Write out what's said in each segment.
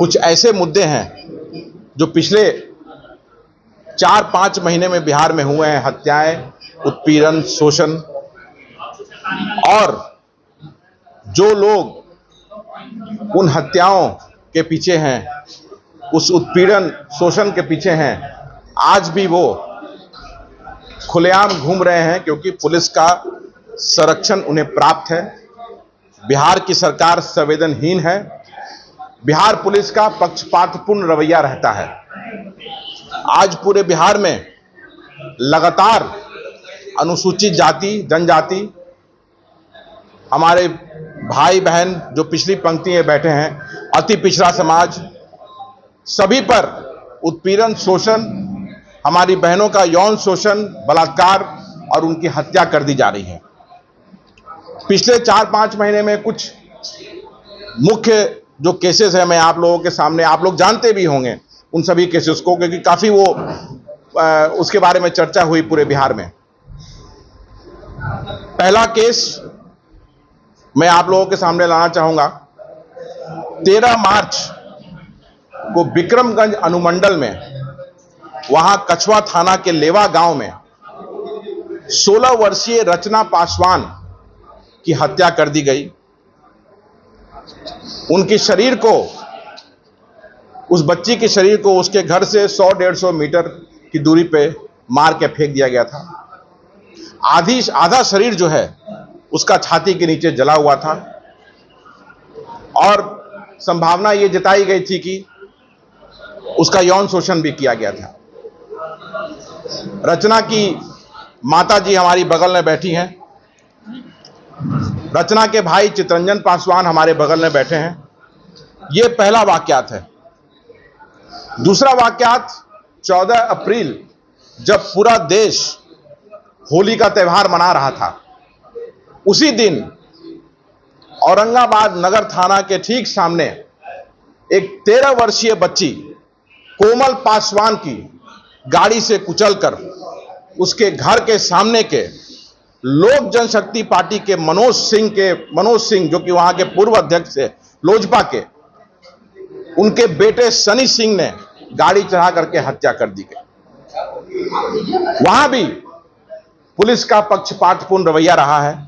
कुछ ऐसे मुद्दे हैं जो पिछले 4-5 महीने में बिहार में हुए हैं। हत्याएं, उत्पीड़न, शोषण, और जो लोग उन हत्याओं के पीछे हैं, उस उत्पीड़न शोषण के पीछे हैं, आज भी वो खुलेआम घूम रहे हैं क्योंकि पुलिस का संरक्षण उन्हें प्राप्त है। बिहार की सरकार संवेदनहीन है। बिहार पुलिस का पक्षपातपूर्ण रवैया रहता है। आज पूरे बिहार में लगातार अनुसूचित जाति, जनजाति, हमारे भाई बहन जो पिछली पंक्ति में बैठे हैं, अति पिछड़ा समाज, सभी पर उत्पीड़न, शोषण, हमारी बहनों का यौन शोषण, बलात्कार और उनकी हत्या कर दी जा रही है। पिछले 4-5 महीने में कुछ मुख्य जो केसेस है, मैं आप लोगों के सामने, आप लोग जानते भी होंगे उन सभी केसेस को, क्योंकि काफी वो उसके बारे में चर्चा हुई पूरे बिहार में। पहला केस मैं आप लोगों के सामने लाना चाहूंगा। 13 मार्च को विक्रमगंज अनुमंडल में, वहां कछवा थाना के लेवा गांव में 16 वर्षीय रचना पासवान की हत्या कर दी गई। उनके शरीर को, उस बच्ची के शरीर को उसके घर से 100-150 मीटर की दूरी पे मार के फेंक दिया गया था। आधा शरीर जो है उसका छाती के नीचे जला हुआ था और संभावना यह जताई गई थी कि उसका यौन शोषण भी किया गया था। रचना की माता जी हमारी बगल में बैठी हैं। रचना के भाई चितरंजन पासवान हमारे बगल में बैठे हैं। यह पहला वाकयात है। दूसरा वाकयात 14 अप्रैल, जब पूरा देश होली का त्यौहार मना रहा था, उसी दिन औरंगाबाद नगर थाना के ठीक सामने एक 13 वर्षीय बच्ची कोमल पासवान की गाड़ी से कुचलकर उसके घर के सामने के लोक जनशक्ति पार्टी के मनोज सिंह जो कि वहां के पूर्व अध्यक्ष थे लोजपा के, उनके बेटे सनी सिंह ने गाड़ी चढ़ा करके हत्या कर दी गई। वहां भी पुलिस का पक्षपातपूर्ण रवैया रहा है।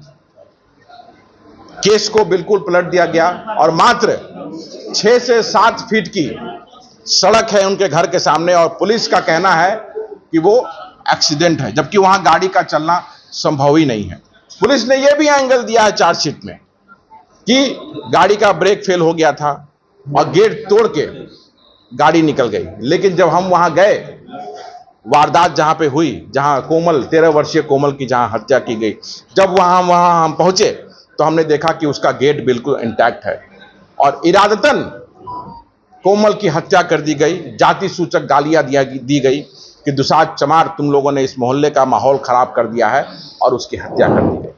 केस को बिल्कुल पलट दिया गया और मात्र 6 से 7 फीट की सड़क है उनके घर के सामने और पुलिस का कहना है कि वो एक्सीडेंट है, जबकि वहां गाड़ी का चलना संभव ही नहीं है। पुलिस ने यह भी एंगल दिया है चार्जशीट में कि गाड़ी का ब्रेक फेल हो गया था और गेट तोड़ के गाड़ी निकल गई। लेकिन जब हम वहां गए, वारदात जहां पे हुई, जहां 13 वर्षीय कोमल की जहां हत्या की गई, जब वहां हम पहुंचे तो हमने देखा कि उसका गेट बिल्कुल इंटैक्ट है और इरादतन कोमल की हत्या कर दी गई। जाति सूचक गालियां दी गई कि दुसाध चमार, तुम लोगों ने इस मोहल्ले का माहौल खराब कर दिया है, और उसकी हत्या कर दी गई।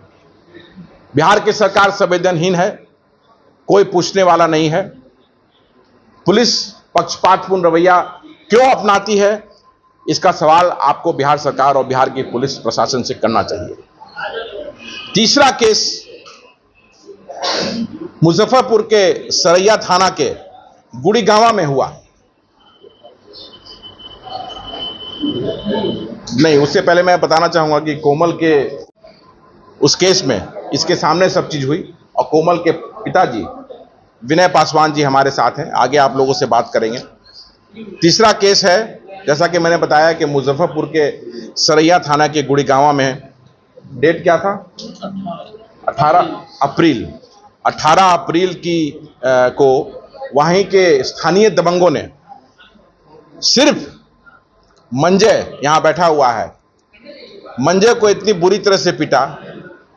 बिहार की सरकार संवेदनहीन है, कोई पूछने वाला नहीं है। पुलिस पक्षपातपूर्ण रवैया क्यों अपनाती है, इसका सवाल आपको बिहार सरकार और बिहार की पुलिस प्रशासन से करना चाहिए। तीसरा केस मुजफ्फरपुर के सरैया थाना के गुड़ीगांवा में हुआ। नहीं, उससे पहले मैं बताना चाहूंगा कि कोमल के उस केस में इसके सामने सब चीज हुई और कोमल के पिताजी विनय पासवान जी हमारे साथ हैं, आगे आप लोगों से बात करेंगे। तीसरा केस है, जैसा कि मैंने बताया, कि मुजफ्फरपुर के सरैया थाना के गुड़ीगांवा में, डेट क्या था, 18 अप्रैल को वहीं के स्थानीय दबंगों ने सिर्फ मंजय यहां बैठा हुआ है, मंजय को इतनी बुरी तरह से पीटा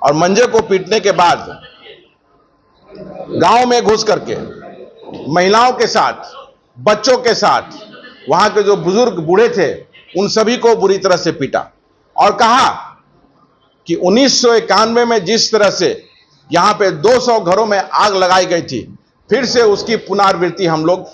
और मंजय को पीटने के बाद गांव में घुस करके महिलाओं के साथ, बच्चों के साथ, वहां के जो बुजुर्ग बूढ़े थे उन सभी को बुरी तरह से पीटा और कहा कि 1991 में जिस तरह से यहां पे 200 घरों में आग लगाई गई थी, फिर से उसकी पुनरावृत्ति हम लोग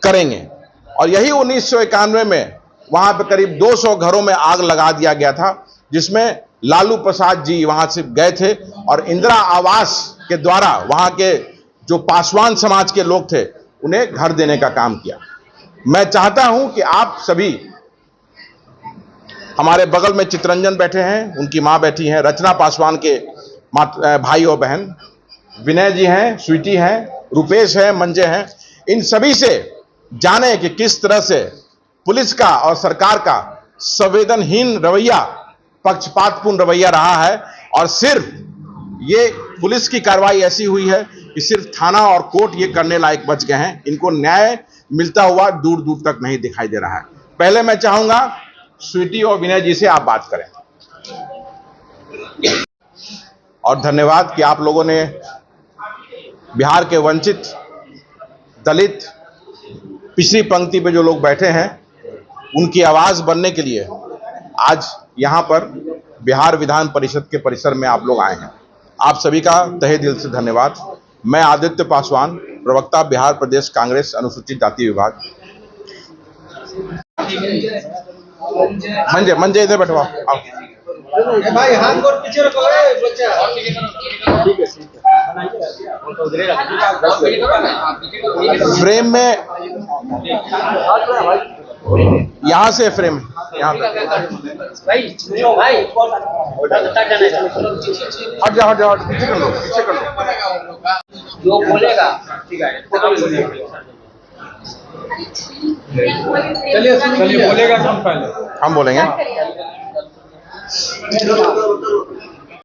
करेंगे। और यही 1991 में वहां पे करीब 200 घरों में आग लगा दिया गया था, जिसमें लालू प्रसाद जी वहां से गए थे और इंदिरा आवास के द्वारा वहां के जो पासवान समाज के लोग थे उन्हें घर देने का काम किया। मैं चाहता हूं कि आप सभी, हमारे बगल में चितरंजन बैठे हैं, उनकी मां बैठी हैं, रचना पासवान के भाई और बहन, विनय जी हैं, स्वीटी हैं, रुपेश हैं, मंजे हैं, इन सभी से जाने कि किस तरह से पुलिस का और सरकार का संवेदनहीन रवैया, पक्षपातपूर्ण रवैया रहा है। और सिर्फ ये पुलिस की कार्रवाई ऐसी हुई है कि सिर्फ थाना और कोर्ट ये करने लायक बच गए हैं, इनको न्याय मिलता हुआ दूर दूर तक नहीं दिखाई दे रहा है। पहले मैं चाहूंगा स्वीटी और विनय जी से आप बात करें। और धन्यवाद कि आप लोगों ने बिहार के वंचित, दलित, पिछड़ी पंक्ति पे जो लोग बैठे हैं, उनकी आवाज बनने के लिए आज यहां पर बिहार विधान परिषद के परिसर में आप लोग आए हैं। आप सभी का तहे दिल से धन्यवाद। मैं आदित्य पासवान, प्रवक्ता, बिहार प्रदेश कांग्रेस अनुसूचित जाति विभाग। मंजे इधर बैठो आप। भाई हाथ को पीछे रखो बच्चा। फ्रेम में, यहाँ से फ्रेम, यहाँ पे हट जाओ, पीछे कर लो, जो बोलेगा ठीक है। चलिए बोलेगा कौन पहले? हम बोलेंगे।